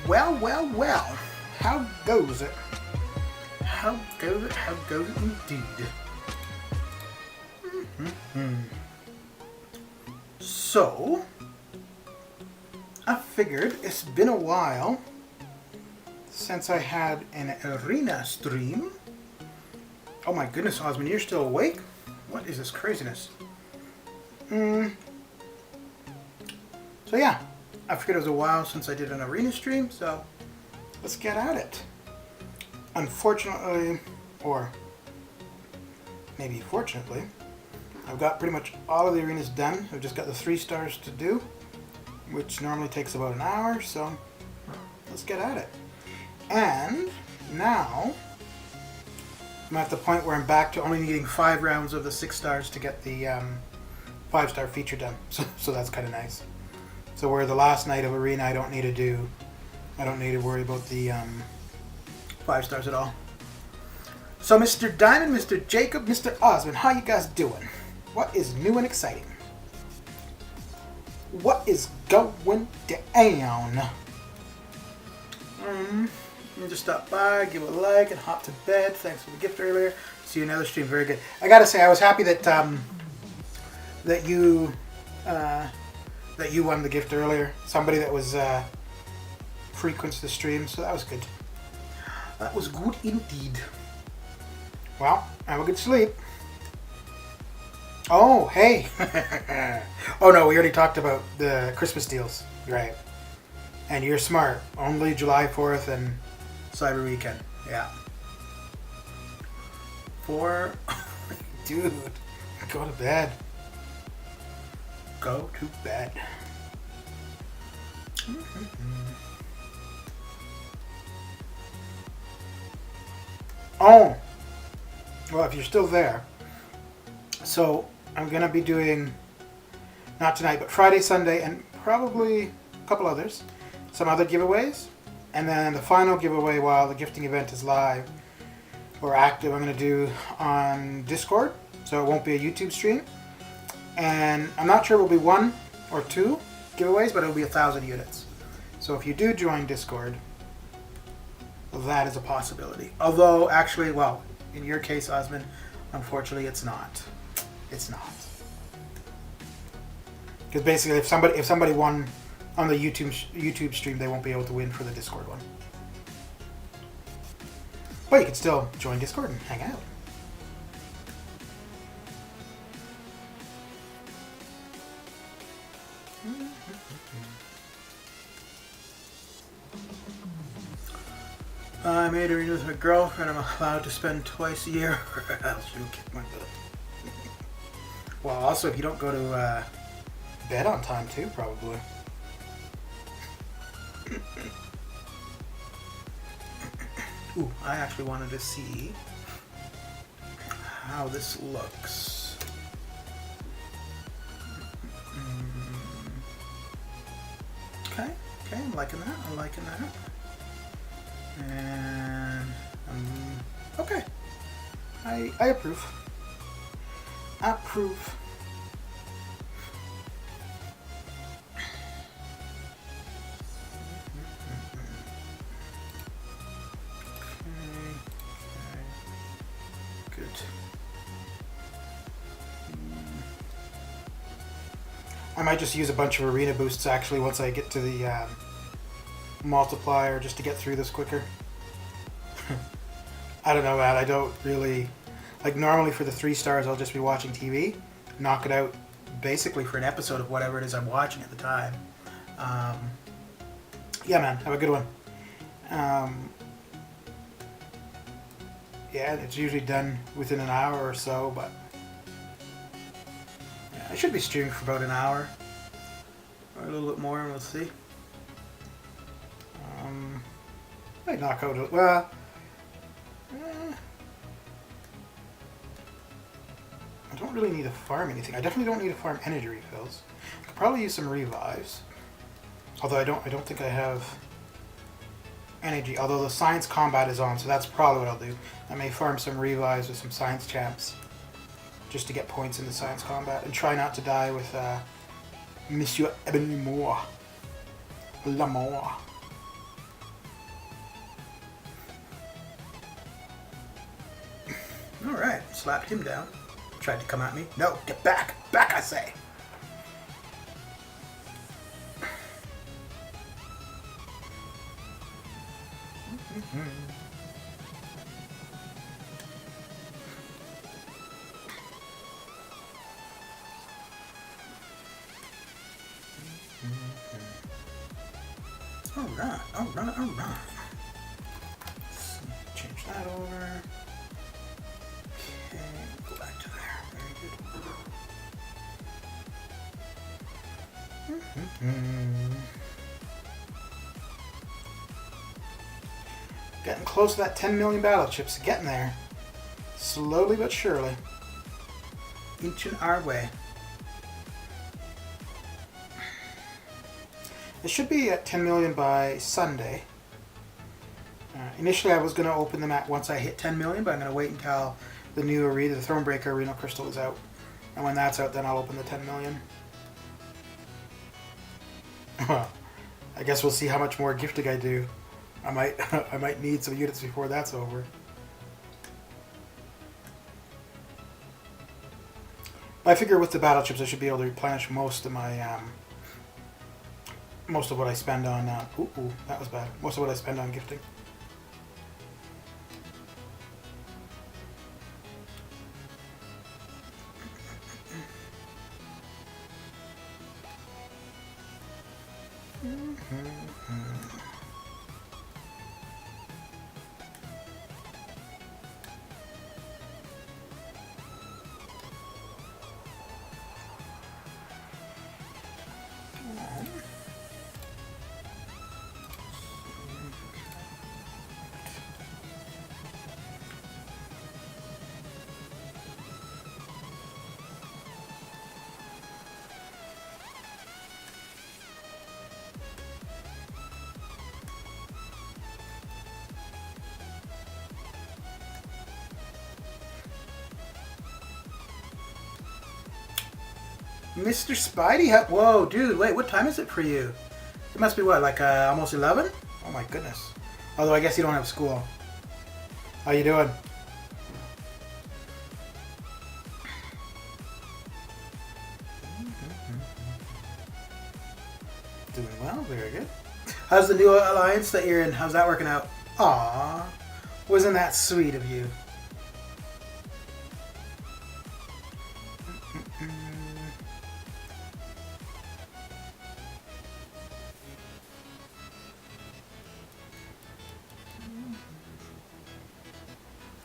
Well, well, well. How goes it? How goes it? How goes it indeed? So, I figured it's been a while since I had an arena stream. Oh my goodness, Osmond, you're still awake? What is this craziness? So yeah, I figured it was a while since I did an arena stream, so let's get at it. Unfortunately, or maybe fortunately, I've got pretty much all of the arenas done. I've just got the 3 stars to do, which normally takes about an hour, so let's get at it. And now, I'm at the point where I'm back to only needing 5 rounds of the 6 stars to get the 5-star feature done. So that's kind of nice. So where the last night of arena I don't need to worry about the 5 stars at all. So Mr. Diamond, Mr. Jacob, Mr. Osmond, how you guys doing? What is new and exciting? What is going down? Just stop by, give a like, and hop to bed. Thanks for the gift earlier. See you in another stream. Very good. I gotta say, I was happy that that you won the gift earlier. Somebody that was frequents the stream, so that was good. That was good indeed. Well, have a good sleep. Oh, hey. Oh no, we already talked about the Christmas deals. Right. And you're smart. Only July 4th and Cyber Weekend. Yeah. Dude, go to bed. Go to bed. Oh. Well, if you're still there. So, I'm going to be doing, not tonight, but Friday, Sunday, and probably a couple others. Some other giveaways. And then the final giveaway while the gifting event is live or active, I'm going to do on Discord. So it won't be a YouTube stream. And I'm not sure it will be 1 or 2 giveaways, but it will be 1,000 units. So if you do join Discord, that is a possibility. Although, actually, well, in your case, Osmond, unfortunately, it's not. It's not. Because basically, if somebody won on the YouTube stream, they won't be able to win for the Discord one. But you can still join Discord and hang out. I made arena with my girlfriend. I'm allowed to spend twice a year, or else she'll kick my butt. Well, also, if you don't go to bed on time, too, probably. Ooh, I actually wanted to see how this looks. Okay, I'm liking that. And okay, I approve. Good. I might just use a bunch of arena boosts actually once I get to the multiplier just to get through this quicker. I don't know, man. I don't really like, normally for the 3 stars I'll just be watching TV, knock it out basically for an episode of whatever it is I'm watching at the time. Yeah, man, have a good one. Yeah, it's usually done within an hour or so, but yeah, I should be streaming for about an hour or a little bit more, and we'll see. Might knock out well. I don't really need to farm anything. I definitely don't need to farm energy refills. I could probably use some revives. Although I don't think I have energy. Although the science combat is on, so that's probably what I'll do. I may farm some revives with some science champs just to get points in the science combat and try not to die with Monsieur Ebony Moore. Lamour. slapped him down. Tried to come at me. No, get back! Back, I say! Alright, alright, alright. Change that over. Okay, go back to there. Very good. Getting close to that 10 million battle chips. Getting there. Slowly but surely. Inching our way. It should be at 10 million by Sunday. Initially I was going to open them at once I hit 10 million, but I'm going to wait until the new arena, the Thronebreaker Arena Crystal is out. And when that's out, then I'll open the 10 million. Well, I guess we'll see how much more gifting I do. I might need some units before that's over. But I figure with the battle chips I should be able to replenish most of my most of what I spend on ooh, that was bad. Most of what I spend on gifting. Mr. Spidey? Whoa, dude, wait, what time is it for you? It must be what, like almost 11? Oh my goodness. Although I guess you don't have school. How you doing? Doing well, very good. How's the new alliance that you're in? How's that working out? Aww, wasn't that sweet of you?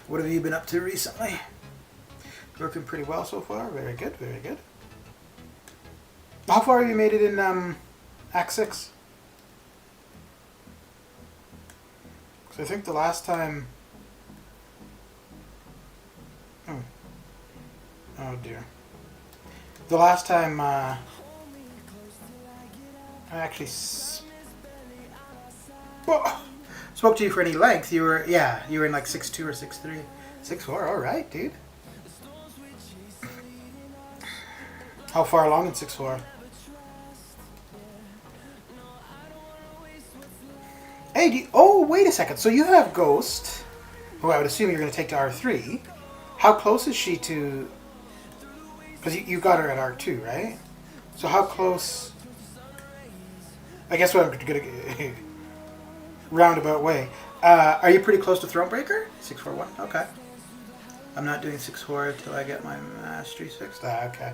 What have you been up to recently? Working pretty well so far. Very good, very good. How far have you made it in Act 6? Because I think the last time... Oh dear. The last time I actually spoke to you for any length, you were in like 6'2" or 6'3". 6'4", alright, dude. How far along in 6'4"? Hey, oh, wait a second. So you have Ghost, who I would assume you're going to take to R3. How close is she to... Because you got her at R2, right? So how close... I guess what I'm going to... roundabout way. Are you pretty close to Thronebreaker? 641? Okay. I'm not doing 6-4 until I get my mastery fixed. Ah, okay.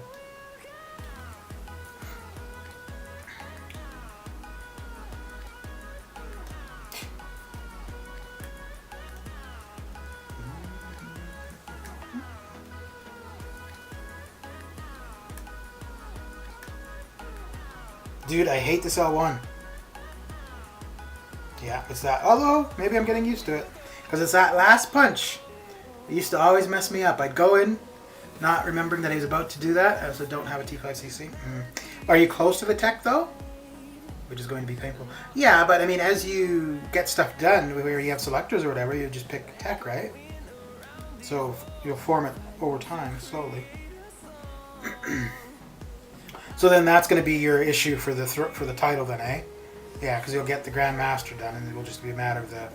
Dude, I hate this L1. Yeah, it's that. Although, maybe I'm getting used to it. Because it's that last punch. It used to always mess me up. I'd go in, not remembering that he was about to do that. I also don't have a T5CC. Are you close to the tech, though? Which is going to be painful. Yeah, but I mean, as you get stuff done, where you have selectors or whatever, you just pick tech, right? So you'll form it over time, slowly. So then that's going to be your issue for the title then, eh? Yeah, because you'll get the Grand Master done, and it will just be a matter of the...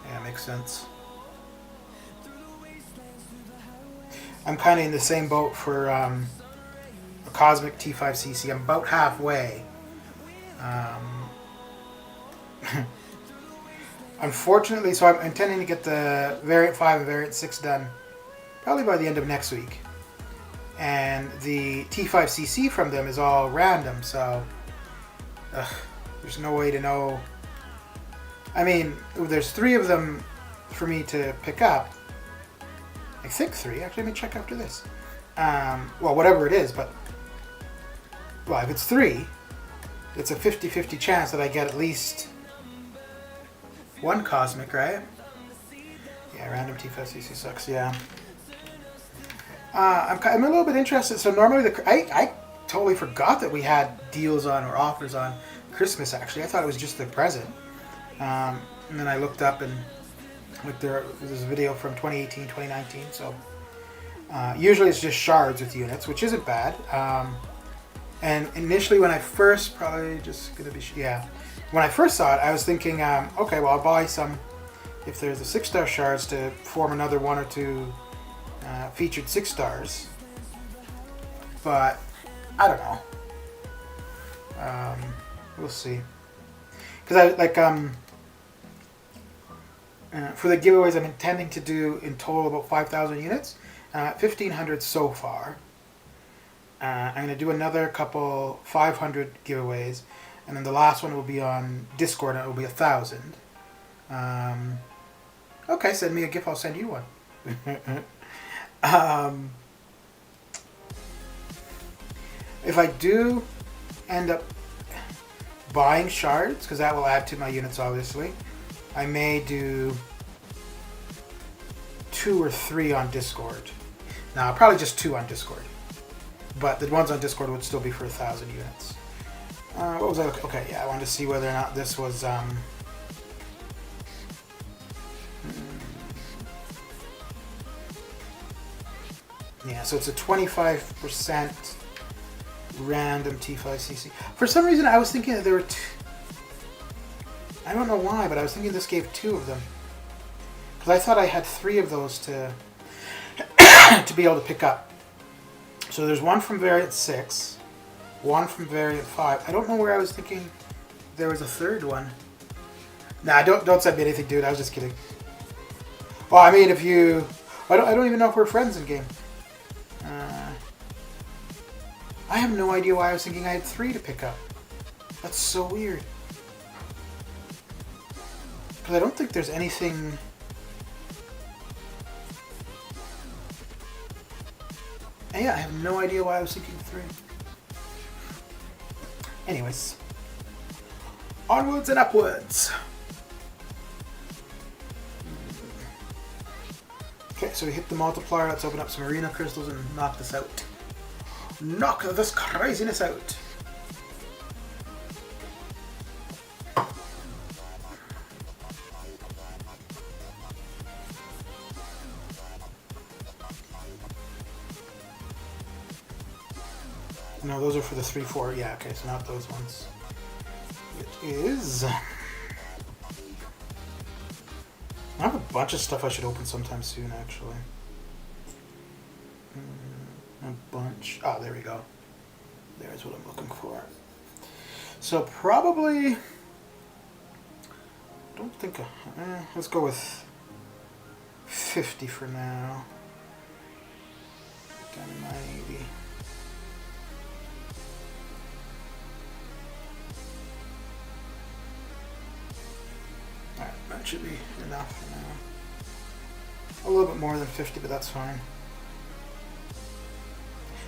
Yeah, makes sense. I'm kind of in the same boat for a Cosmic T5cc. I'm about halfway. Unfortunately, so I'm intending to get the Variant 5 and Variant 6 done probably by the end of next week. And the T5cc from them is all random, so there's no way to know. I mean, there's 3 of them for me to pick up. I think 3. Actually, let me check after this. Well, whatever it is, but... Well, if it's 3, it's a 50-50 chance that I get at least 1 Cosmic, right? Yeah, random T5cc sucks, yeah. I'm a little bit interested. So normally, I totally forgot that we had deals on or offers on Christmas, actually. I thought it was just the present. And then I looked up and there's a video from 2018, 2019. So usually it's just shards with units, which isn't bad. And initially when I first, probably just going to be, yeah. When I first saw it, I was thinking, okay, well, I'll buy some, if there's a 6-star shards, to form another 1 or 2 featured 6 stars. But, I don't know. We'll see. Because I, like, for the giveaways, I'm intending to do in total about 5,000 units. 1,500 so far. I'm going to do another couple 500 giveaways. And then the last one will be on Discord, and it will be 1,000. Okay, send me a gift, I'll send you one. If I do end up buying shards, because that will add to my units, obviously, I may do 2 or 3 on Discord. Now, probably just 2 on Discord. But the ones on Discord would still be for 1,000 units. What was I looking? Okay, yeah, I wanted to see whether or not this was yeah, so it's a 25% random T5cc. For some reason, I was thinking that there were I don't know why, but I was thinking this gave 2 of them. Because I thought I had 3 of those to to be able to pick up. So there's 1 from Variant 6, 1 from Variant 5. I don't know where I was thinking there was a 3rd one. Nah, don't send me anything, dude. I was just kidding. Well, I mean, if you... I don't even know if we're friends in game. I have no idea why I was thinking I had 3 to pick up. That's so weird. Because I don't think there's anything... Yeah, I have no idea why I was thinking 3. Anyways. Onwards and upwards. Okay, so we hit the multiplier. Let's open up some arena crystals and knock this out. Knock this craziness out. No, those are for the 3-4. Yeah, okay, so not those ones. It is. I have a bunch of stuff I should open sometime soon, actually. A bunch. Ah, there we go. There's what I'm looking for. So probably... don't think... let's go with 50 for now. Down to 980. Alright, that should be enough for now. A little bit more than 50, but that's fine.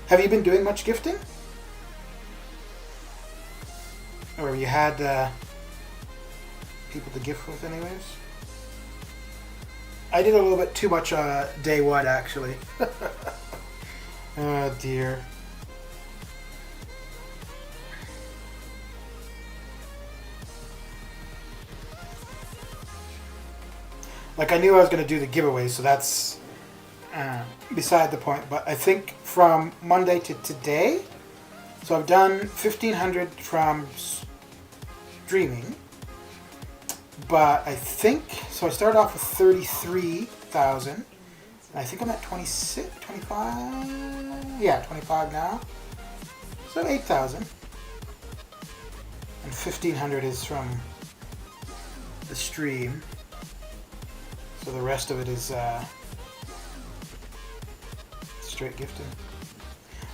Have you been doing much gifting? Or have you had people to gift with anyways? I did a little bit too much day 1, actually. Oh dear. Like, I knew I was going to do the giveaway, so that's beside the point. But I think from Monday to today, so I've done 1,500 from streaming. But I think, so I started off with 33,000. I think I'm at 26, 25. Yeah, 25 now. So 8,000. And 1,500 is from the stream. So the rest of it is straight gifting.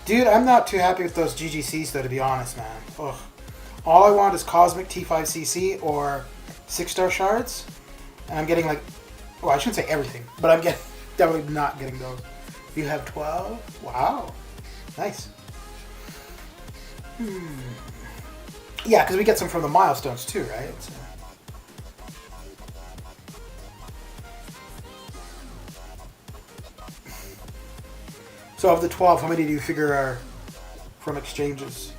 Dude, I'm not too happy with those GGCs though, to be honest, man. Ugh. All I want is Cosmic T5CC or 6-star shards. And I'm getting like, well, I shouldn't say everything, but I'm getting definitely not getting those. You have 12? Wow. Nice. Yeah, because we get some from the milestones too, right? So of the 12, how many do you figure are from exchanges?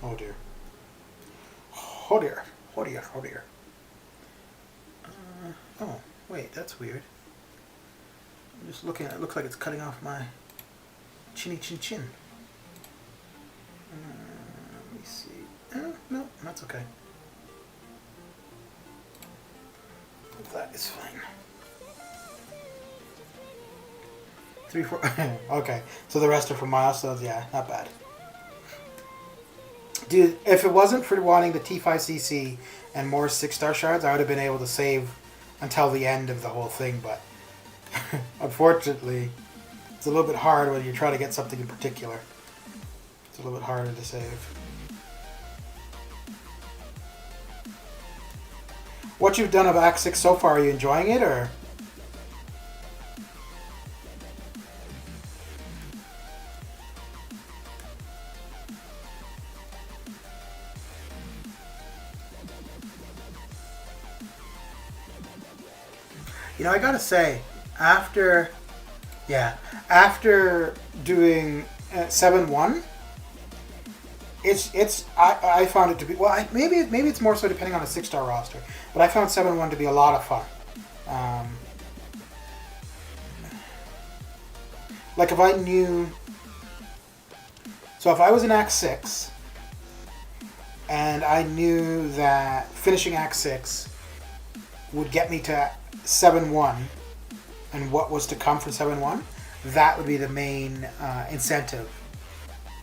Oh dear. Oh dear. Oh dear. Oh dear. Oh, wait, that's weird. I'm just looking at it. It looks like it's cutting off my chinny chin chin. Let me see. No, that's okay. That is fine. 3, 4. Okay, so the rest are from milestones. Yeah, not bad. Dude, if it wasn't for wanting the T5CC and more 6-star shards, I would have been able to save until the end of the whole thing, but unfortunately, it's a little bit hard when you're trying to get something in particular. It's a little bit harder to save. What you've done of Act 6 so far, are you enjoying it, or? You know, I gotta say, after doing 7-1, I found it to be, well, maybe it's more so depending on a 6-star roster, but I found 7-1 to be a lot of fun. Like if I knew, so if I was in Act 6 and I knew that finishing Act 6 would get me to 7-1 and what was to come for 7-1, that would be the main incentive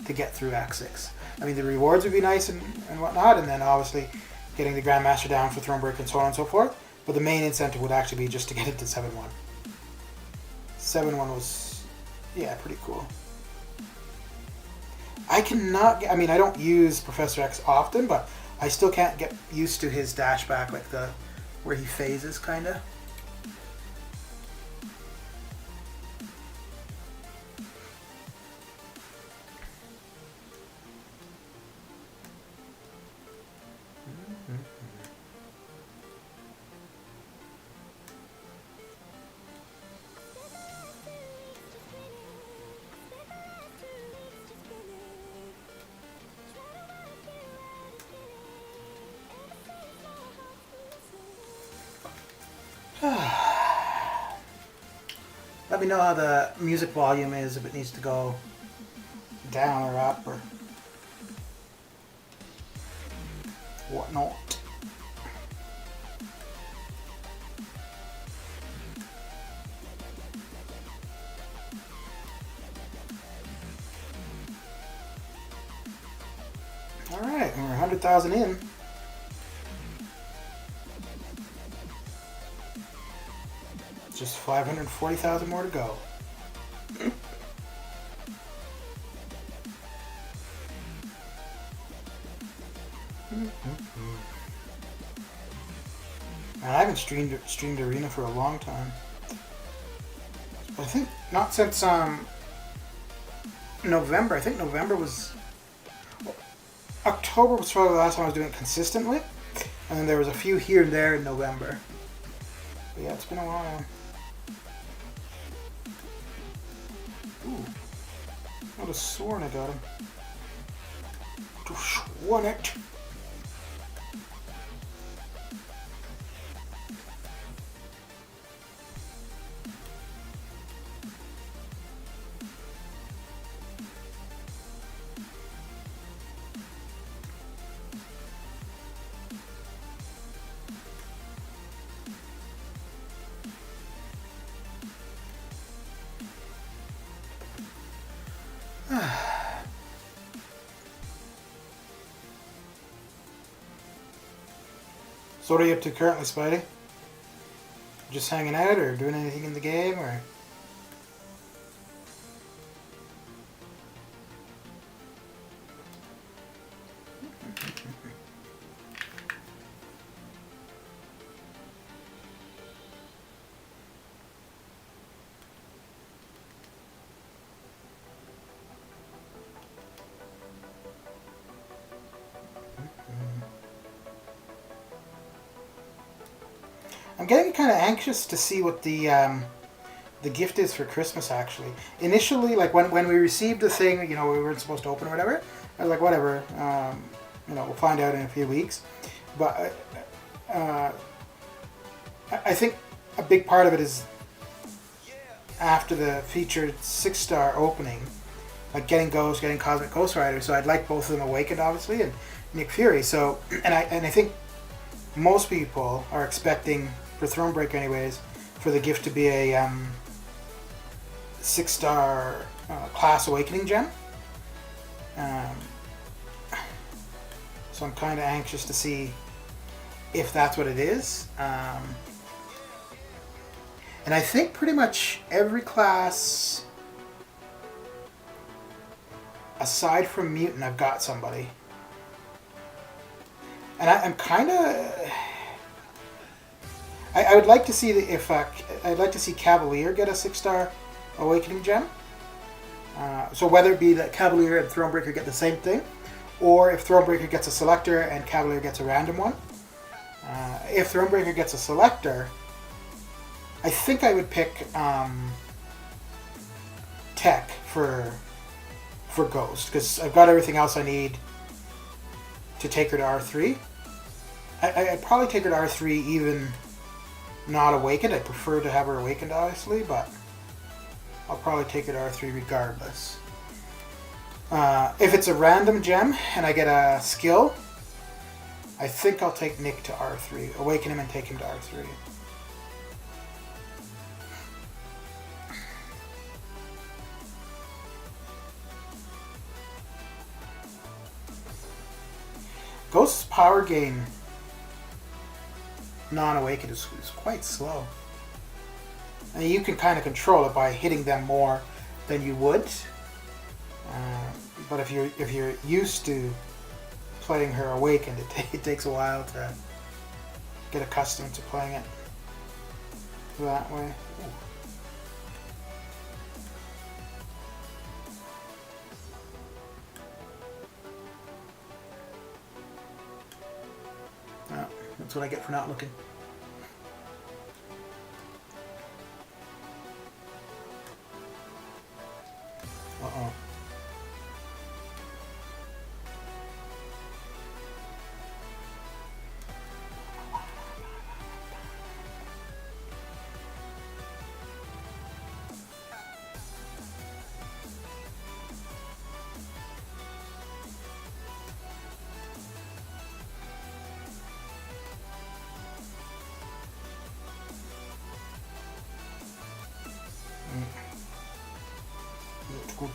to get through Act 6. I mean, the rewards would be nice and whatnot, and then obviously getting the Grandmaster down for Thronebreaker and so on and so forth, but the main incentive would actually be just to get it to 7-1. 7-1 was, yeah, pretty cool. I don't use Professor X often, but I still can't get used to his dash back, like where he phases, kinda. Let me know how the music volume is, if it needs to go down or up or whatnot. Alright, we're 100,000 in. Just 540,000 more to go. And I haven't streamed Arena for a long time. I think not since November. I think November was... October was probably the last time I was doing it consistently. And then there was a few here and there in November. But yeah, it's been a while. Ooh. I would have sworn I got him. To sworn it. So what are you up to currently, Spidey? Just hanging out or doing anything in the game or? I'm getting kind of anxious to see what the gift is for Christmas. Actually, initially, like when we received the thing, you know, we weren't supposed to open or whatever. I was like, whatever, you know, we'll find out in a few weeks. But uh, I think a big part of it is after the featured 6-star opening, like getting Ghost, getting Cosmic Ghost Rider. So I'd like both of them Awakened, obviously, and Nick Fury. So and I think most people are expecting, for Thronebreaker anyways, for the gift to be a 6-star class Awakening gem. So I'm kind of anxious to see if that's what it is. And I think pretty much every class, aside from Mutant, I've got somebody. And I'm kind of... I would like to see if I'd like to see Cavalier get a 6-star Awakening gem. So whether it be that Cavalier and Thronebreaker get the same thing, or if Thronebreaker gets a Selector and Cavalier gets a random one. If Thronebreaker gets a Selector, I think I would pick Tech for Ghost, because I've got everything else I need to take her to R3. I'd probably take her to R3 even not Awakened. I prefer to have her Awakened, obviously, but I'll probably take her to R3 regardless. If it's a random gem and I get a skill, I think I'll take Nick to R3. Awaken him and take him to R3. Ghost's power gain non-awakened is quite slow. I mean, you can kind of control it by hitting them more than you would. But if you're used to playing her awakened, it takes a while to get accustomed to playing it that way. Oh, that's what I get for not looking. Uh-oh. Good.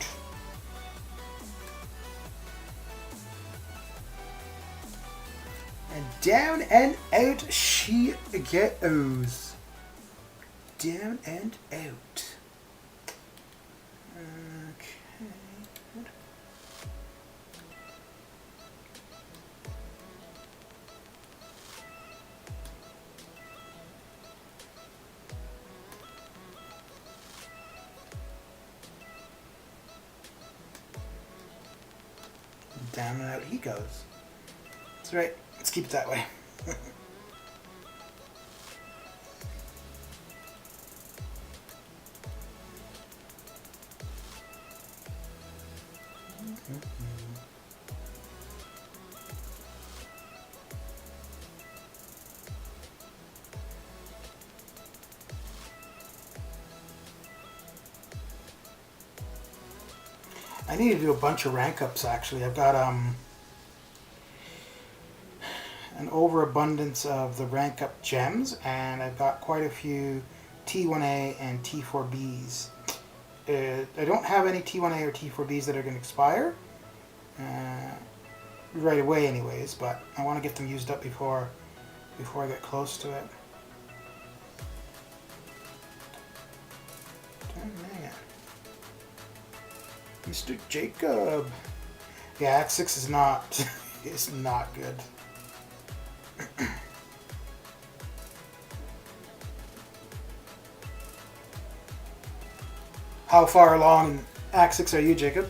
And down and out she goes. Down and out. Okay. Good. Down and out he goes. That's right. Let's keep it that way. I need to do a bunch of rank ups actually. I've got an overabundance of the rank up gems, and I've got quite a few T1A and T4Bs. I don't have any T1A or T4Bs that are going to expire right away anyways, but I want to get them used up before before I get close to it. Dang it. Mr. Jacob. Yeah, Act 6 is not is not good. How far along in Act 6 are you, Jacob?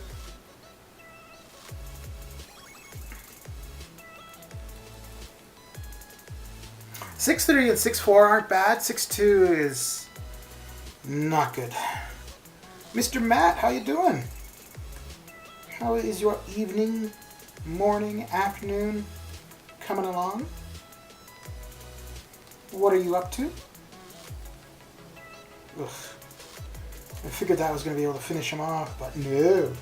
Six 3 and 6-4 aren't bad. 6-2 is not good. Mr. Matt, how you doing? How is your evening, morning, afternoon coming along? What are you up to? Ugh. I figured that was going to be able to finish him off, but no.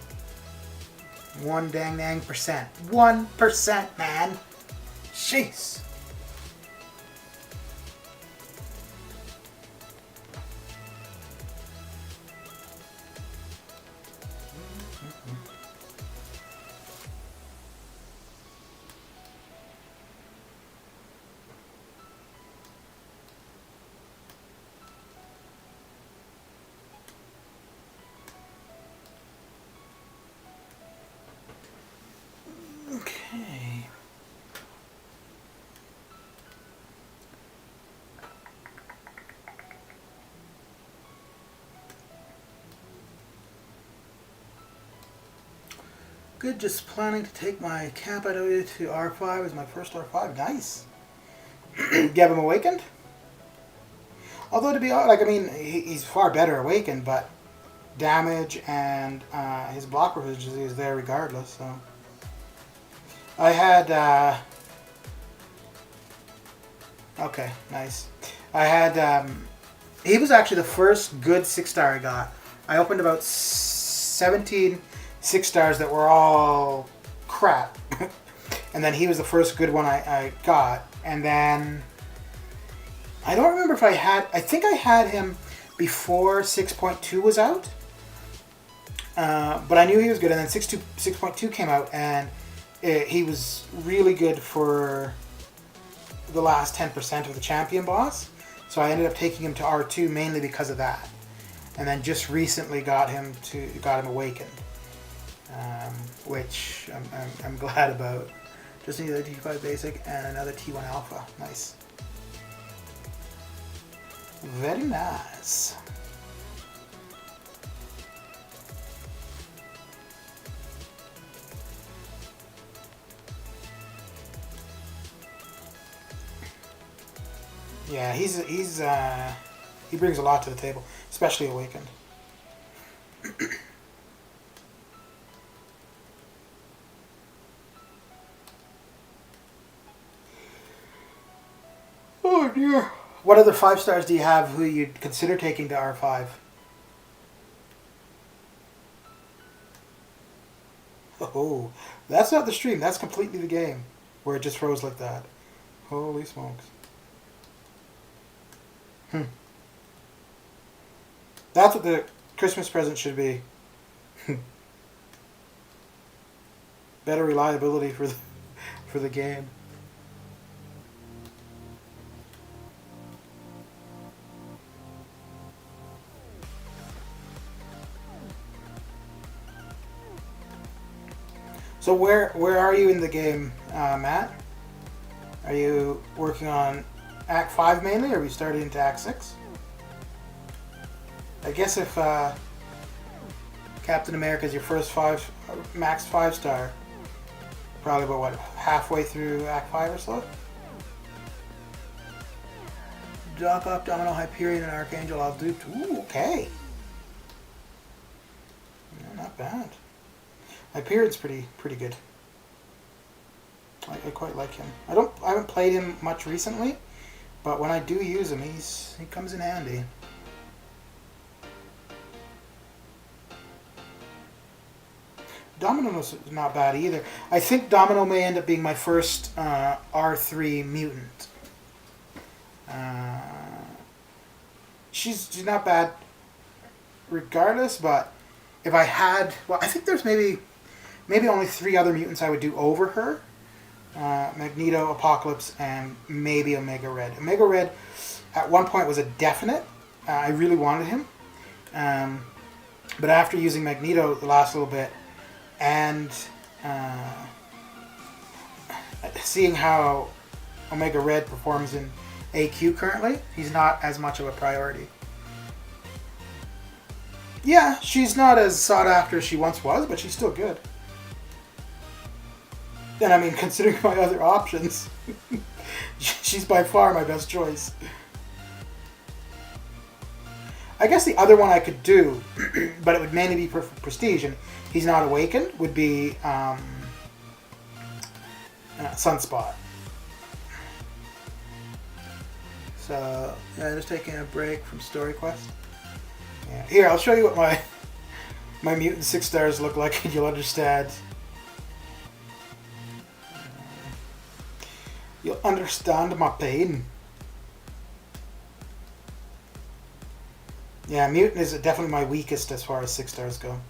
1% 1%, man. Jeez. Okay. Good, just planning to take my camp out to R5 as my first R5. Nice. Get him awakened? Although to be honest, like, I mean, he's far better awakened, but damage and his block proficiency is there regardless, so. I had, okay, nice. I had, he was actually the first good 6-star I got. I opened about 17 6-stars that were all crap. And then he was the first good one I got. And then, I don't remember if I think I had him before 6.2 was out. But I knew he was good, and then 6.2 came out, and he was really good for the last 10% of the champion boss. So I ended up taking him to R2 mainly because of that. And then just recently got him awakened, which I'm glad about. Just need another T5 basic and another T1 alpha. Nice. Very nice. Yeah, he brings a lot to the table, especially awakened. Oh dear. What other 5-stars do you have who you'd consider taking to R5? Oh, that's not the stream. That's completely the game, where it just froze like that. Holy smokes. That's what the Christmas present should be. Better reliability for the game. So where are you in the game, Matt? Are you working on Act 5 mainly, or are we starting into Act 6? I guess if Captain America is your first max 5-star, probably about what, halfway through Act 5 or so? Doc Ock, Domino, Hyperion, and Archangel all duped. Ooh, okay. No, not bad. Hyperion's pretty good. I quite like him. I haven't played him much recently, but when I do use him, he comes in handy. Domino is not bad either. I think Domino may end up being my first R3 mutant. She's not bad regardless, but if I had... Well, I think there's maybe only 3 other mutants I would do over her. Magneto, Apocalypse, and maybe Omega Red. Omega Red at one point was a definite. I really wanted him. But after using Magneto the last little bit and seeing how Omega Red performs in AQ currently, he's not as much of a priority. Yeah, she's not as sought after as she once was, but she's still good. And I mean, considering my other options, she's by far my best choice. I guess the other one I could do, but it would mainly be for prestige, and he's not awakened, would be Sunspot. So, yeah, just taking a break from Story Quest. Yeah. Here, I'll show you what my mutant 6 stars look like, and you'll understand. You'll understand my pain. Yeah, mutant is definitely my weakest as far as 6 stars go.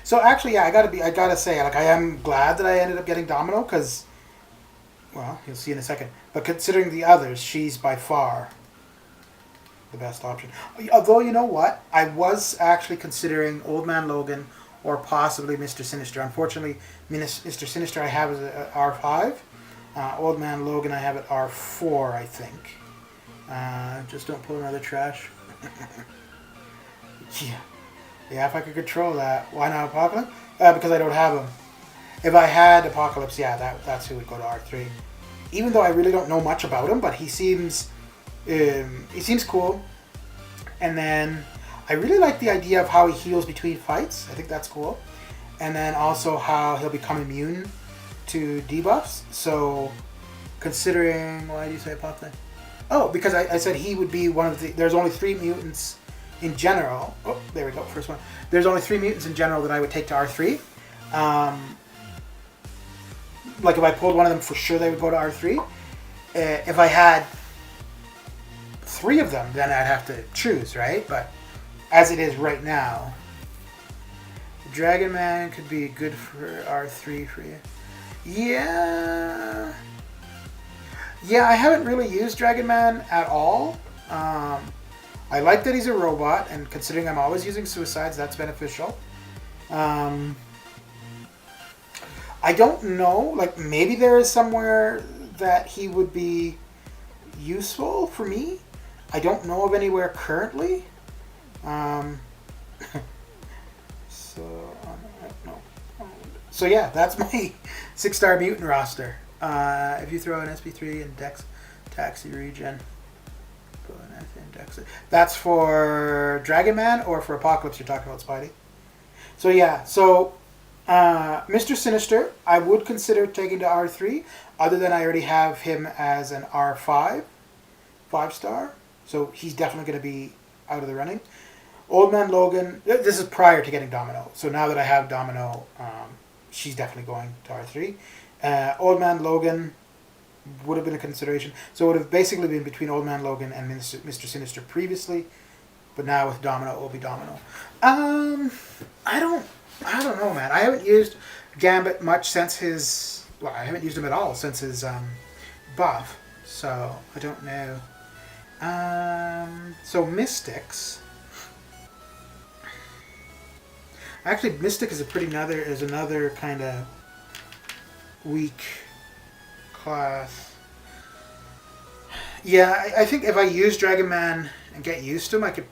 So actually, yeah, I gotta say, like, I am glad that I ended up getting Domino, because, well, you'll see in a second. But considering the others, she's by far the best option. Although, you know what? I was actually considering Old Man Logan or possibly Mr. Sinister. Unfortunately, Mr. Sinister I have as a R5. Old Man Logan I have at R4, I think. Just don't pull another trash. Yeah, if I could control that. Why not Apocalypse? Because I don't have him. If I had Apocalypse, yeah, that's who would go to R3. Even though I really don't know much about him, but he seems cool. And then I really like the idea of how he heals between fights. I think that's cool. And then also how he'll become immune to debuffs. So, considering... Why do you say Apocalypse? Oh, because I said he would be one of the... There's only 3 mutants in general. Oh, there we go, first one. There's only 3 mutants in general that I would take to R3. Like if I pulled one of them, for sure they would go to R3. If I had 3 of them, then I'd have to choose, right? But as it is right now, Dragon Man could be good for R3 for you. Yeah. Yeah, I haven't really used Dragon Man at all. I like that he's a robot, and considering I'm always using suicides, that's beneficial. I don't know, like maybe there is somewhere that he would be useful for me. I don't know of anywhere currently. So yeah, that's my 6-star mutant roster. If you throw an SP3 and Dex Taxi Regen, that's for Dragon Man or for Apocalypse. You're talking about Spidey. So yeah, so Mr. Sinister, I would consider taking to R3, other than I already have him as an R5, 5-star. So he's definitely going to be out of the running. Old Man Logan, this is prior to getting Domino. So now that I have Domino, she's definitely going to R3. Old Man Logan would have been a consideration. So it would have basically been between Old Man Logan and Mr. Sinister previously. But now with Domino, it will be Domino. I don't know, man. I haven't used Gambit much since his... Well, I haven't used him at all since his buff. So, I don't know. So, Mystics. Actually, Mystic is another kind of weak class. Yeah, I think if I use Dragon Man and get used to him, I could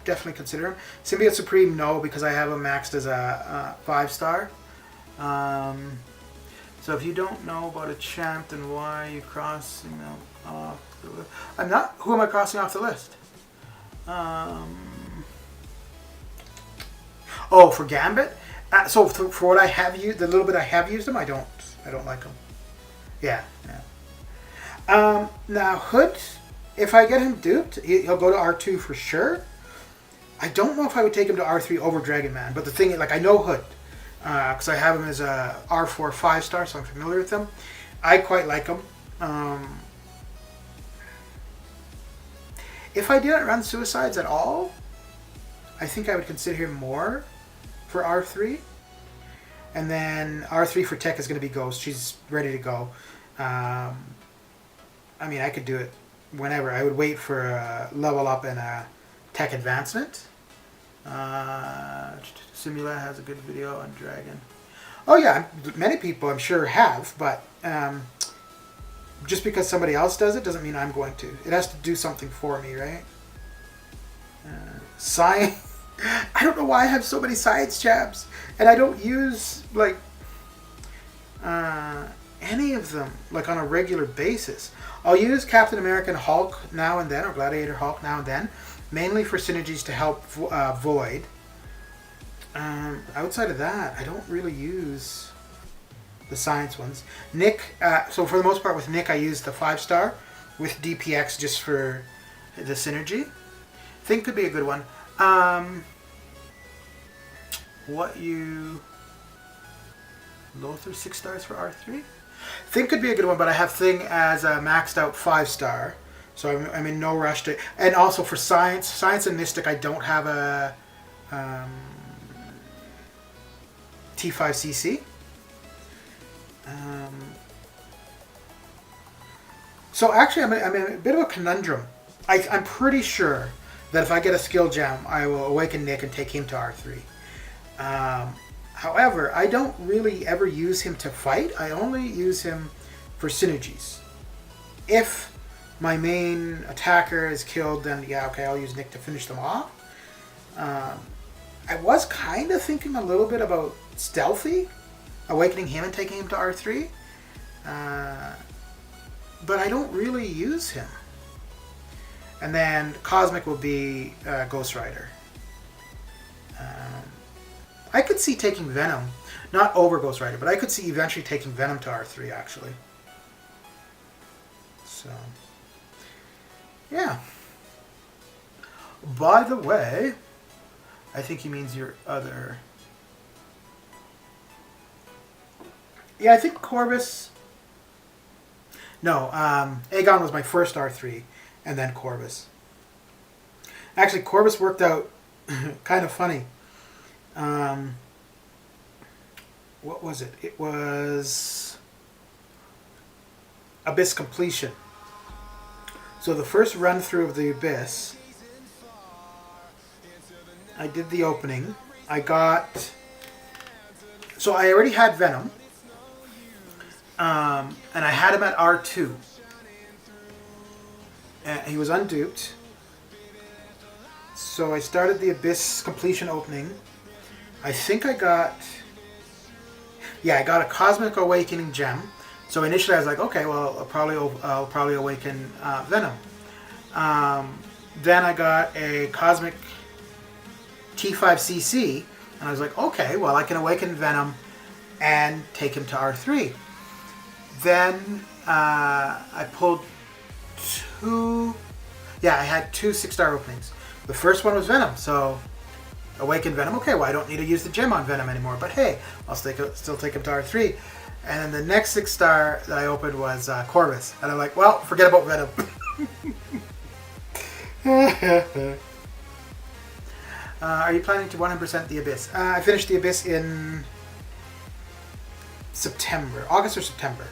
definitely consider him. Symbiote Supreme, no, because I have him maxed as a 5-star. So if you don't know about a champ, then why are you crossing them off the list? I'm not. Who am I crossing off the list? Oh, for Gambit? So for what I have used, the little bit I have used him, I don't like him. Yeah. Now Hood, if I get him duped, he'll go to R2 for sure. I don't know if I would take him to R3 over Dragon Man, but the thing is, like, I know Hood, because I have him as a R4 5-star, so I'm familiar with him. I quite like him. If I didn't run Suicides at all, I think I would consider him more for R3. And then R3 for tech is going to be Ghost. She's ready to go. I mean, I could do it whenever. I would wait for a level up and a tech advancement. Simula has a good video on Dragon. Oh yeah, many people I'm sure have, but just because somebody else does it doesn't mean I'm going to. It has to do something for me, right? Science. I don't know why I have so many science tabs, and I don't use like any of them like on a regular basis. I'll use Captain America and Hulk now and then, or Gladiator Hulk now and then, mainly for synergies to help Void. Outside of that, I don't really use the science ones. Nick, so for the most part with Nick, I use the 5-star with DPX just for the synergy. Think could be a good one. Lothar 6 stars for R3? Think could be a good one, but I have Thing as a maxed out 5-star. So I'm in no rush to... And also for Science and Mystic, I don't have a T5CC. So actually, I'm in a bit of a conundrum. I'm pretty sure that if I get a skill gem, I will awaken Nick and take him to R3. However, I don't really ever use him to fight. I only use him for synergies. If my main attacker is killed, then yeah, okay, I'll use Nick to finish them off. I was kind of thinking a little bit about Stealthy, awakening him and taking him to R3. But I don't really use him. And then Cosmic will be Ghost Rider. I could see taking Venom, not over Ghost Rider, but I could see eventually taking Venom to R3 actually. So, yeah. By the way, I think he means your other. Yeah, I think Corvus. No, Aegon was my first R3, and then Corvus. Actually, Corvus worked out kind of funny. What was it? It was Abyss Completion. So the first run through of the Abyss, I did the opening. So I already had Venom. And I had him at R2. And he was unduped. So I started the Abyss Completion opening. I think I got a Cosmic Awakening gem. So initially I was like, okay, well, I'll probably awaken Venom. Then I got a Cosmic T5CC, and I was like, okay, well, I can awaken Venom and take him to R3. Then I pulled I had 2 6-star openings. The first one was Venom, so awaken Venom. Okay, well, I don't need to use the gem on Venom anymore, but hey, I'll still take him to R3. And then the next 6-star that I opened was Corvus. And I'm like, well, forget about Venom. Are you planning to 100% the Abyss? I finished the Abyss in September. August or September?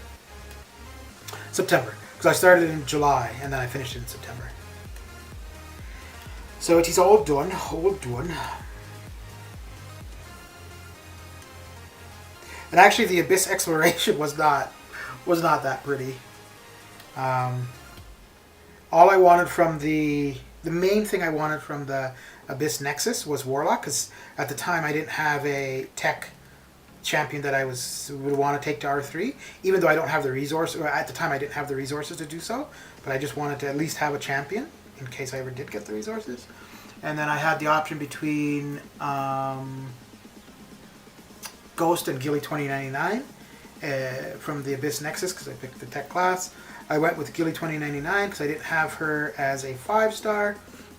September. Because I started in July and then I finished it in September. So it is all done. And actually the Abyss exploration was not that pretty. All I wanted from the main thing I wanted from the Abyss Nexus was Warlock, because at the time I didn't have a tech champion that I would want to take to R3, even though I don't have the resources, or at the time I didn't have the resources to do so, but I just wanted to at least have a champion in case I ever did get the resources. And then I had the option between Ghost and Gilly 2099 from the Abyss Nexus, because I picked the tech class. I went with Gilly 2099 because I didn't have her as a 5-star.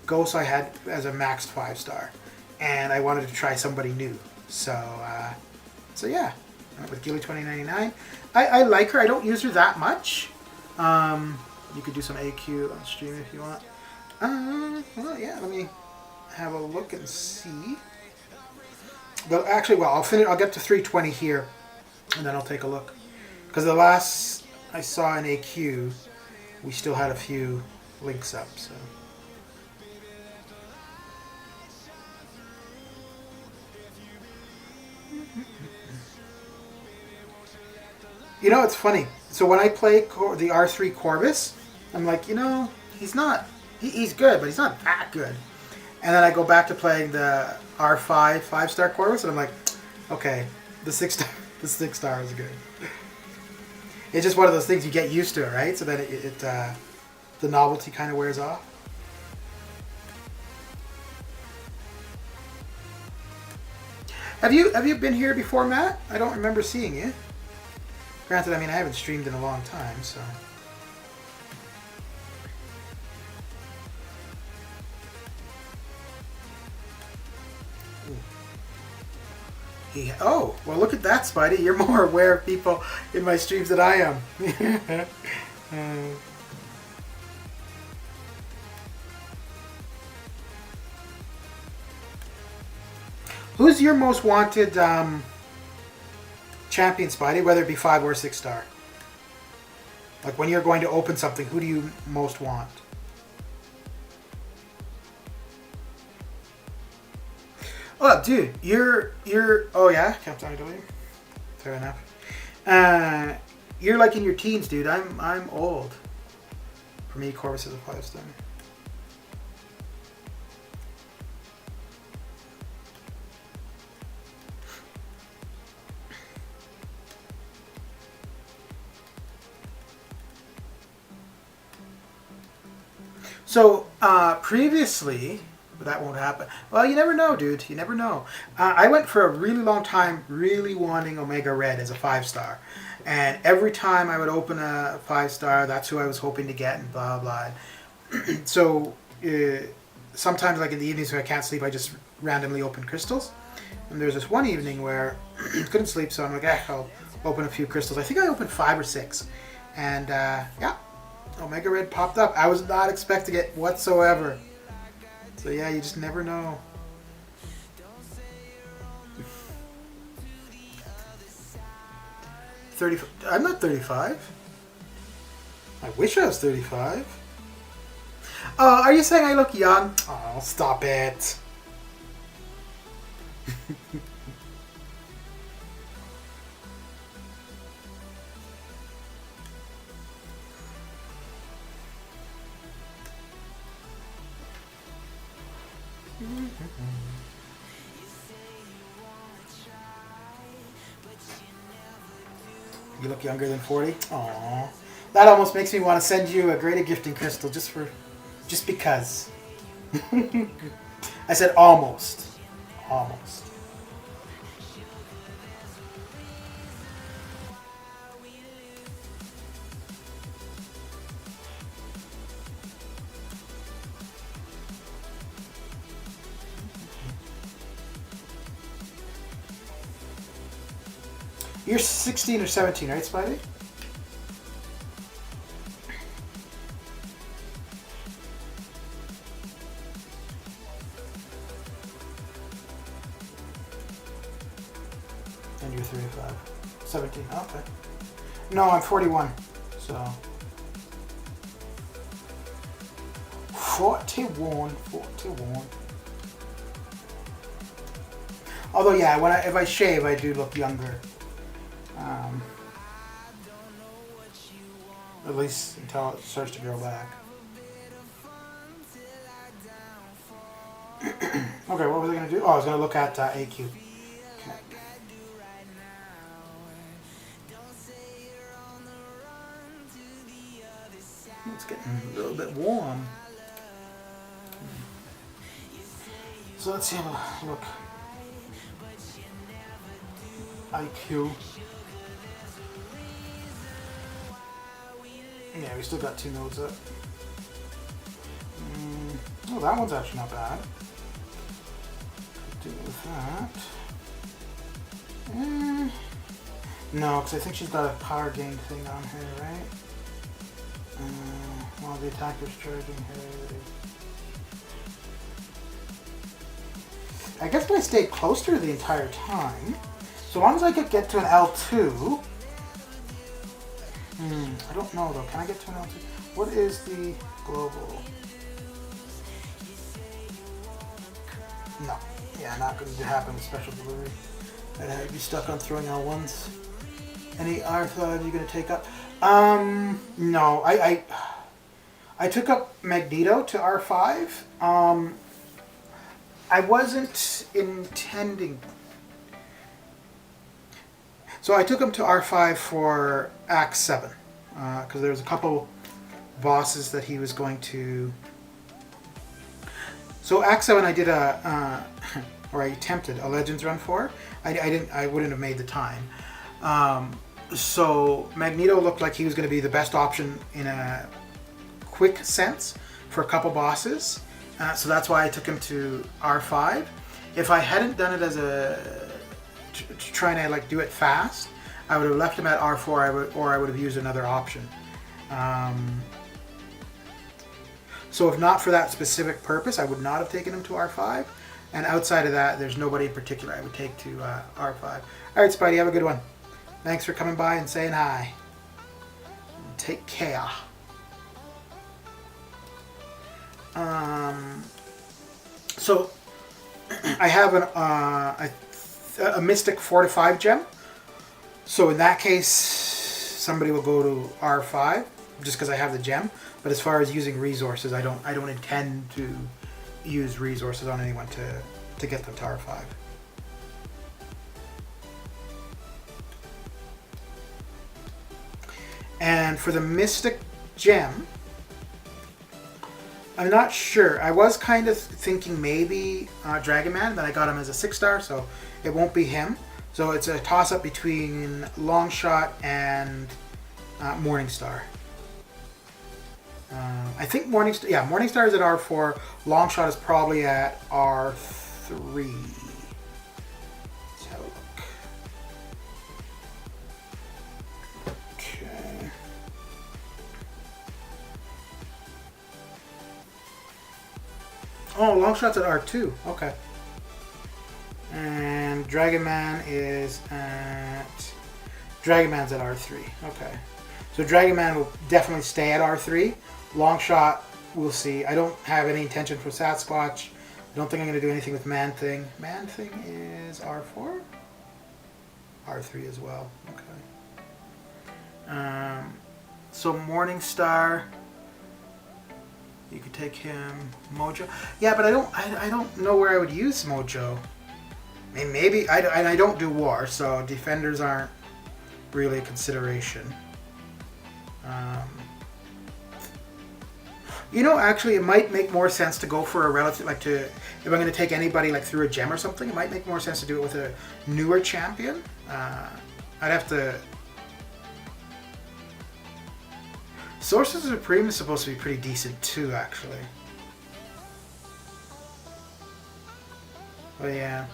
Ghost I had as a maxed 5-star. And I wanted to try somebody new. So yeah, I went with Gilly 2099. I like her. I don't use her that much. You could do some AQ on stream if you want. Well, yeah, let me have a look and see. But actually, well, I'll finish. I'll get to 320 here, and then I'll take a look. Because the last I saw in AQ, we still had a few links up. So. You know, it's funny. So when I play the R3 Corvus, I'm like, he's not. He's good, but he's not that good. And then I go back to playing the R5 5-star Corvus, and I'm like, okay, the 6-star, the 6-star is good. It's just one of those things you get used to, right? So then the novelty kind of wears off. Have you been here before, Matt? I don't remember seeing you. Granted, I mean, I haven't streamed in a long time, so. Oh, well, look at that, Spidey. You're more aware of people in my streams than I am. Who's your most wanted champion, Spidey, whether it be 5 or 6-star? Like when you're going to open something, who do you most want? Oh, dude, you're. Oh yeah, Captain IW. Fair enough. You're like in your teens, dude. I'm old. For me, Corvus is a 5-star. So, previously, but that won't happen. Well, you never know, dude. You never know. I went for a really long time really wanting Omega Red as a 5-star. And every time I would open a 5-star, that's who I was hoping to get and blah, blah. So, sometimes, like in the evenings when I can't sleep, I just randomly open crystals. And there's this one evening where I couldn't sleep, so I'm like, I'll open a few crystals. I think I opened 5 or 6. And, yeah. Omega Red popped up. I was not expecting it whatsoever. So yeah, you just never know. I'm not 35. I wish I was 35. Oh, are you saying I look young? Oh, stop it. You look younger than 40? Aww. That almost makes me want to send you a Greater Gifting Crystal just because. I said almost. Almost. You're 16 or 17, right, Spidey? And you're 35. 17, okay. No, I'm 41, so... 41. Although, yeah, if I shave, I do look younger. At least until it starts to grow back. Okay, what was I going to do? Oh, I was going to look at AQ. Okay. It's getting a little bit warm. So let's see a look. IQ. Yeah, we still got 2 nodes up. Oh, that one's actually not bad. Could do with that. No, because I think she's got a power gain thing on her, right? While the attacker's charging her. I guess I stayed close to her the entire time. So long as I could get to an L2. I don't know though. Can I get to an L2? What is the global? No. Yeah, not going to happen with special delivery. I'd be stuck on throwing L1s. Any R5 you going to take up? No. I took up Magneto to R5. I wasn't intending. So I took him to R5 for Act 7. Because there was a couple bosses that he was going to... So Act 7 I did or I attempted a Legends run for. I wouldn't have made the time. So Magneto looked like he was going to be the best option in a quick sense for a couple bosses. So that's why I took him to R5. If I hadn't done it as trying to like do it fast, I would have left him at R4, or I would have used another option. So if not for that specific purpose, I would not have taken him to R5. And outside of that, there's nobody in particular I would take to R5. All right, Spidey, have a good one. Thanks for coming by and saying hi. Take care. So I have a Mystic 4-5 gem. So in that case, somebody will go to R5 just because I have the gem. But as far as using resources, I don't intend to use resources on anyone to get them to R5. And for the Mystic Gem, I'm not sure. I was kind of thinking maybe Dragon Man, but I got him as a 6-star, so it won't be him. So it's a toss-up between Longshot and Morningstar. I think Morningstar is at R4. Longshot is probably at R3. Let's have a look. Okay. Oh, Longshot's at R2. Okay. And Dragon Man is at... Dragon Man's at R3. Okay. So Dragon Man will definitely stay at R3. Longshot, we'll see. I don't have any intention for Sasquatch. I don't think I'm going to do anything with Man-Thing. Man-Thing is R4? R3 as well. Okay. So Morningstar, you could take him. Mojo. Yeah, but I don't know where I would use Mojo. I mean, maybe I don't do war, so defenders aren't really a consideration. You know, actually, it might make more sense to go for a relative, like if I'm going to take anybody like through a gem or something, it might make more sense to do it with a newer champion. I'd have to... Sorcerer Supreme is supposed to be pretty decent too, actually. But yeah.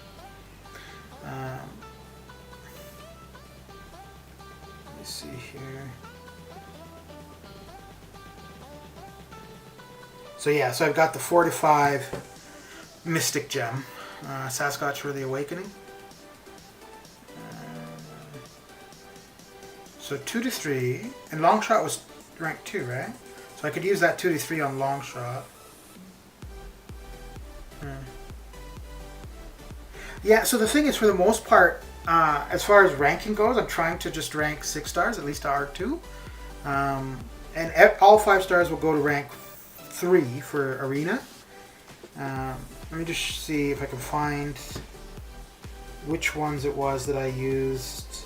Let me see here. So yeah, so I've got the 4-5 Mystic Gem. Sasquatch for the Awakening. So 2-3. And Longshot was rank 2, right? So I could use that 2-3 on Longshot. Yeah, so the thing is, for the most part, as far as ranking goes, I'm trying to just rank 6 stars, at least to R2. And all 5 stars will go to rank 3 for Arena. Let me just see if I can find which ones it was that I used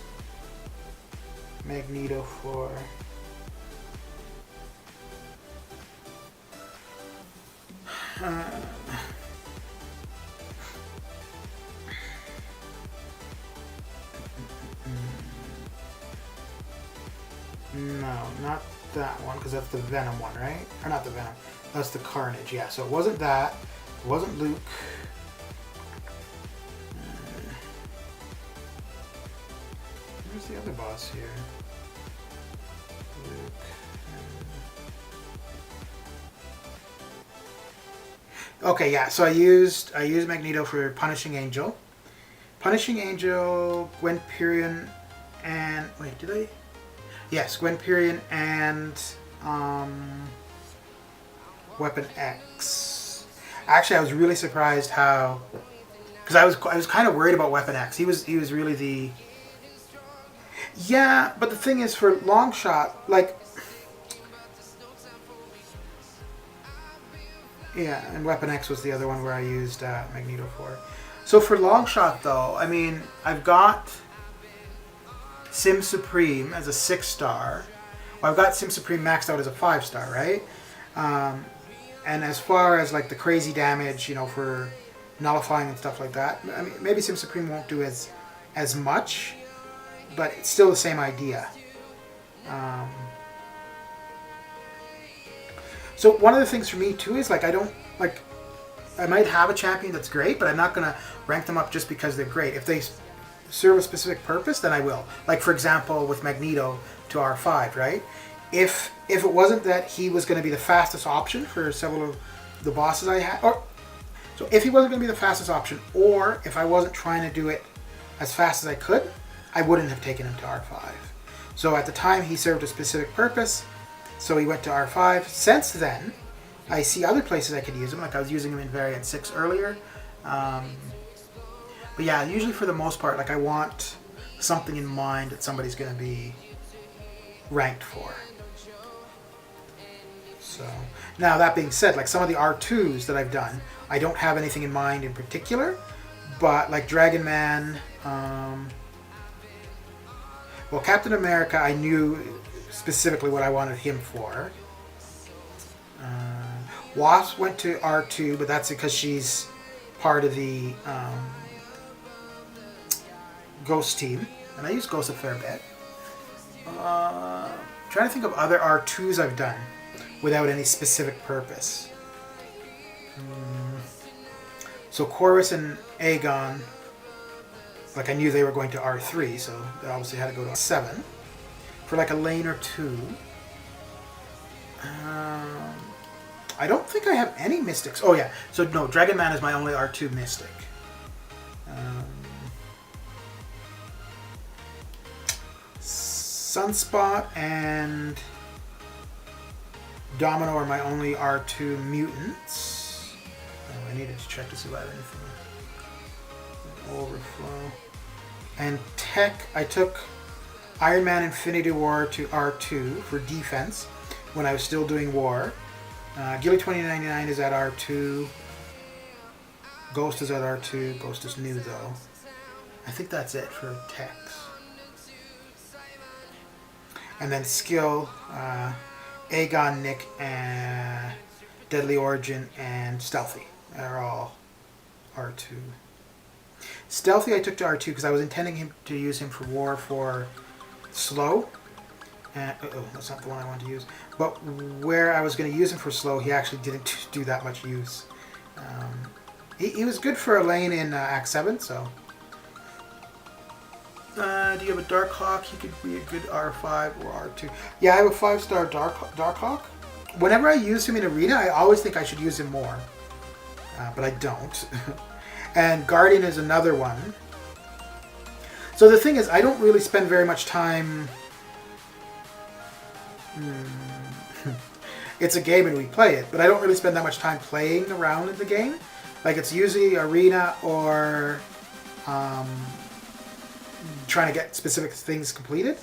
Magneto for. No, not that one, because that's the Venom one, right? Or not the Venom. That's the Carnage, yeah. So it wasn't that. It wasn't Luke. Where's the other boss here? Luke. Okay, yeah. So I used Magneto for Punishing Angel. Punishing Angel, Gwenperion, and wait, did I? Yes, Gwenperion and um, Weapon X. Actually, I was really surprised how, because I was kind of worried about Weapon X. He was really the, yeah. But the thing is, for long shot, like, yeah, and Weapon X was the other one where I used Magneto for. So for long shot though, I mean, I've got Sim Supreme as a 6-star. Well, I've got Sim Supreme maxed out as a 5-star, right? Um, and as far as like the crazy damage, for nullifying and stuff like that, I mean, maybe Sim Supreme won't do as much, but it's still the same idea. Um, so one of the things for me too is like I don't like I might have a champion that's great, but I'm not gonna rank them up just because they're great. If they serve a specific purpose, then I will. Like for example, with Magneto to R5, right? If it wasn't that he was going to be the fastest option for several of the bosses I had, or so if he wasn't going to be the fastest option, or if I wasn't trying to do it as fast as I could, I wouldn't have taken him to R5. So at the time, he served a specific purpose, so he went to R5. Since then, I see other places I could use him, like I was using him in Variant 6 earlier. But yeah, usually for the most part, like I want something in mind that somebody's going to be ranked for. So now that being said, like some of the R2s that I've done, I don't have anything in mind in particular, but like Dragon Man, well, Captain America, I knew specifically what I wanted him for. Wasp went to R2, but that's because she's part of the Ghost team, and I use Ghost a fair bit. Trying to think of other R2s I've done without any specific purpose. So Chorus and Aegon, like I knew they were going to R3, so they obviously had to go to 7 for like a lane or two. I don't think I have any Mystics. Oh yeah, so no, Dragon Man is my only R2 Mystic. Sunspot and Domino are my only R2 mutants. Oh, I needed to check to see if I have anything. Overflow. And Tech, I took Iron Man Infinity War to R2 for defense when I was still doing War. Gilly 2099 is at R2. Ghost is at R2. Ghost is new though. I think that's it for Techs. And then Skill, Aegon, Nick, and Deadly Origin, and Stealthy are all R2. Stealthy I took to R2 because I was intending to use him for War for slow. That's not the one I wanted to use. But where I was going to use him for slow, he actually didn't do that much use. He was good for a lane in Act 7, so... do you have a Darkhawk? He could be a good R5 or R2. Yeah, I have a 5-star Darkhawk. Whenever I use him in Arena, I always think I should use him more. But I don't. And Guardian is another one. So the thing is, I don't really spend very much time... It's a game and we play it, but I don't really spend that much time playing around in the game. Like, it's usually Arena or... trying to get specific things completed.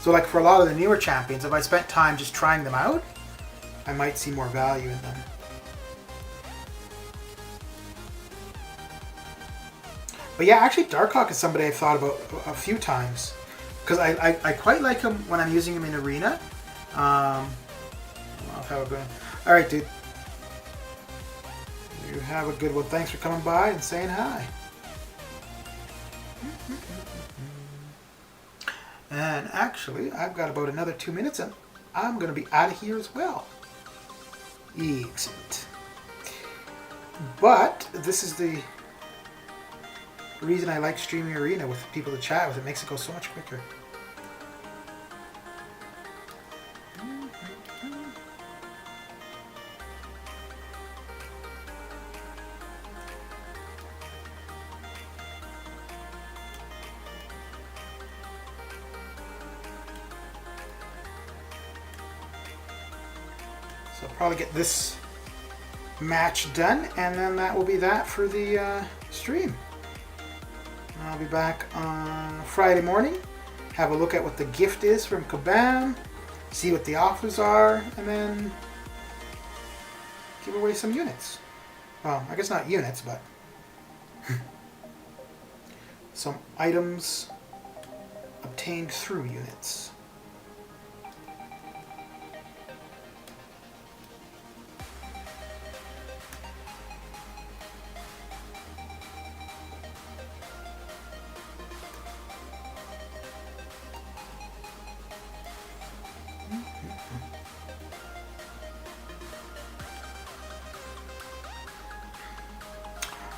So like for a lot of the newer champions, if I spent time just trying them out, I might see more value in them. But yeah, actually Darkhawk is somebody I've thought about a few times. Because I quite like him when I'm using him in Arena. I'll have a good... Alright, dude. You have a good one. Thanks for coming by and saying hi. And actually, I've got about another 2 minutes and I'm going to be out of here as well. Excellent. But this is the reason I like streaming Arena with people to chat with. It makes it go so much quicker. So I'll probably get this match done, and then that will be that for the stream. And I'll be back on Friday morning, have a look at what the gift is from Kabam, see what the offers are, and then give away some units. Well, I guess not units, but some items obtained through units.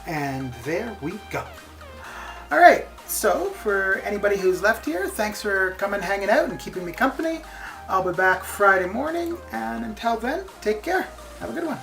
And there we go. All right, so for anybody who's left here, thanks for coming, hanging out, and keeping me company. I'll be back Friday morning, and until then, take care. Have a good one.